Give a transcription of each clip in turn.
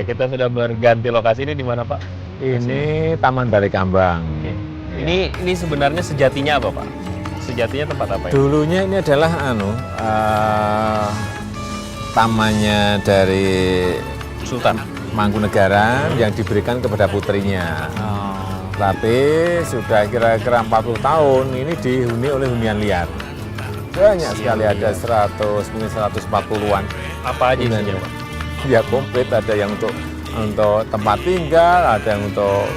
Oke, kita sudah berganti lokasi. Ini di mana, Pak? Ini Taman Balai Kambang. Oke. Iya. Ini sebenarnya sejatinya apa, Pak? Sejatinya tempat apa ya? Dulunya ini adalah tamannya dari Sultan. Mangkunegaran yang diberikan kepada putrinya. Tapi sudah kira-kira 40 tahun ini dihuni oleh hunian liar. Banyak sekali, ada 100, mungkin 140-an. Apa aja hunian isinya, liar. Pak? Ya komplit, ada yang untuk tempat tinggal, ada yang untuk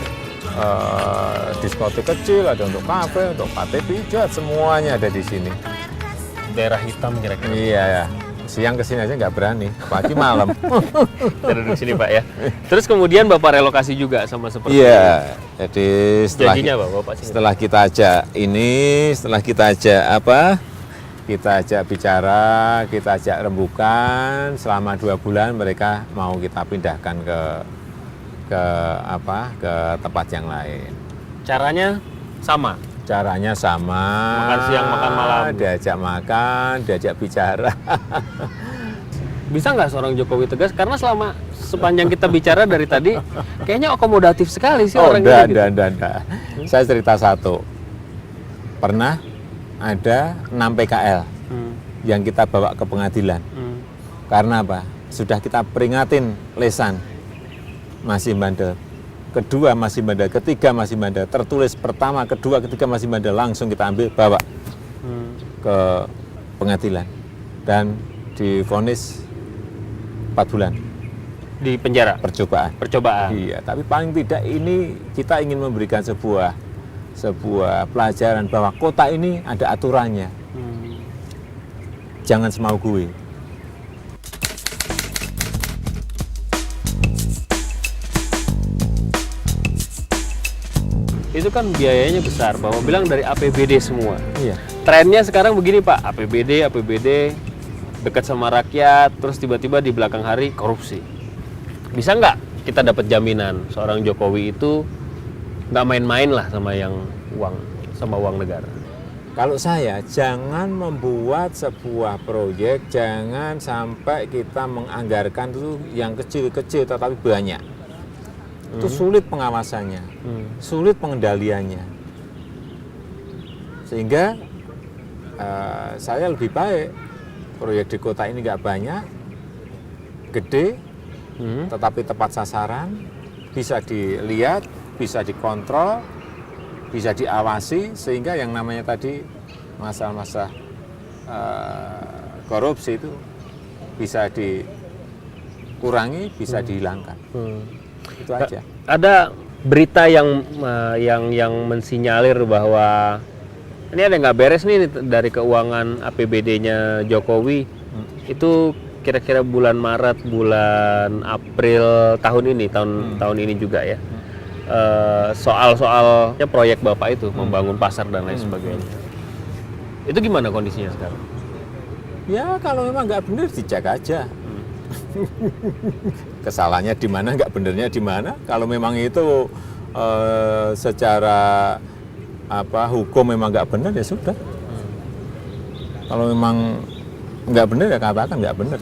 diskotik kecil, ada untuk kafe, untuk pate pijat, semuanya ada di sini. Daerah hitam kira-kira. Iya ya. Siang kesini aja nggak berani, pagi malam. Kita duduk sini, Pak ya. Terus kemudian Bapak relokasi juga sama seperti Iya, jadi janjinya, Bapak sini. setelah kita ajak kita ajak bicara, kita ajak rembukan selama 2 bulan mereka mau kita pindahkan ke tempat yang lain. Caranya sama. Caranya sama. Makan siang, makan malam. Diajak makan, diajak bicara. Bisa nggak seorang Jokowi tegas? Karena sepanjang kita bicara dari tadi, kayaknya akomodatif sekali sih orang ini. Enggak. Saya cerita satu. Pernah ada 6 PKL yang kita bawa ke pengadilan. Karena apa? Sudah kita peringatin lesan, masih bandel. Kedua masih bandel, ketiga masih bandel. Tertulis pertama, kedua, ketiga masih bandel, langsung kita ambil bawa ke pengadilan dan divonis 4 bulan Di penjara. percobaan. Percobaan. Iya, tapi paling tidak ini kita ingin memberikan sebuah pelajaran bahwa kota ini ada aturannya. Jangan semau gue. Itu kan biayanya besar. Bapak bilang dari APBD semua. Iya. Trennya sekarang begini, Pak. APBD dekat sama rakyat, terus tiba-tiba di belakang hari korupsi. Bisa nggak kita dapat jaminan seorang Jokowi itu nggak main-main lah sama uang negara? Kalau saya, jangan membuat sebuah proyek, jangan sampai kita menganggarkan itu yang kecil-kecil tetapi banyak. Itu sulit pengawasannya, sulit pengendaliannya. Sehingga saya lebih baik proyek di kota ini nggak banyak, gede, tetapi tepat sasaran, bisa dilihat, bisa dikontrol, bisa diawasi, sehingga yang namanya tadi masalah-masalah korupsi itu bisa dikurangi, bisa dihilangkan. Itu aja. Ada berita yang mensinyalir bahwa ini ada nggak beres nih dari keuangan APBD-nya Jokowi. Itu kira-kira bulan Maret, bulan April tahun ini juga ya. Soal-soalnya proyek Bapak itu membangun pasar dan lain sebagainya. Itu gimana kondisinya sekarang? Ya kalau memang nggak benar dicek aja. Kesalahannya di mana, nggak benernya di mana. Kalau memang itu secara hukum memang nggak benar ya sudah. Kalau memang nggak benar ya katakan nggak benar,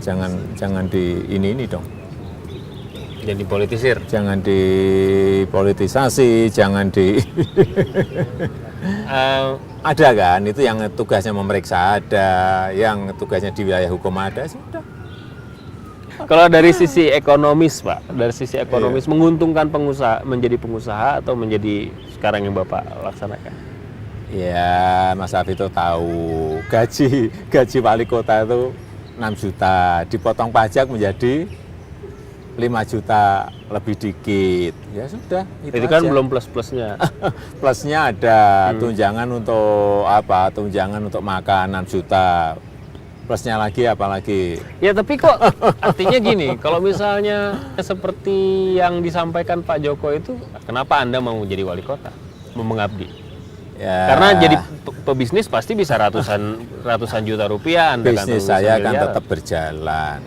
jangan di ini dong. Jangan dipolitisir. Jangan dipolitisasi, jangan di ada kan itu yang tugasnya memeriksa, ada yang tugasnya di wilayah hukum, ada sudah. Kalau dari sisi ekonomis, Pak, dari sisi ekonomis menguntungkan pengusaha menjadi pengusaha atau menjadi sekarang yang Bapak laksanakan? Ya, Mas Afito tahu gaji wali kota itu 6 juta, dipotong pajak menjadi 5 juta lebih dikit. Ya sudah, itu kan belum plus-plusnya. Plusnya ada tunjangan untuk Tunjangan untuk makan 6 juta. Plusnya lagi apalagi? Ya tapi kok artinya gini, kalau misalnya seperti yang disampaikan Pak Joko itu, kenapa Anda mau jadi wali kota, mau mengabdi? Ya. Karena jadi pebisnis pasti bisa ratusan juta rupiah. Bisnis saya kan tetap berjalan.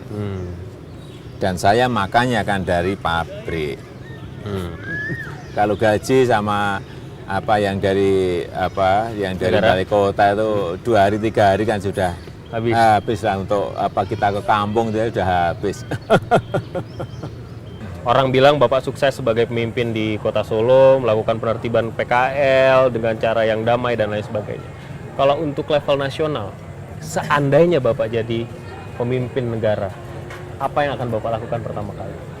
Dan saya makannya kan dari pabrik. Kalau gaji sama yang dari wali kota itu 2 hari 3 hari kan sudah habis lah. Untuk kita ke kampung dia sudah habis. Orang bilang Bapak sukses sebagai pemimpin di Kota Solo, melakukan penertiban PKL dengan cara yang damai dan lain sebagainya. Kalau untuk level nasional, seandainya Bapak jadi pemimpin negara, apa yang akan Bapak lakukan pertama kali?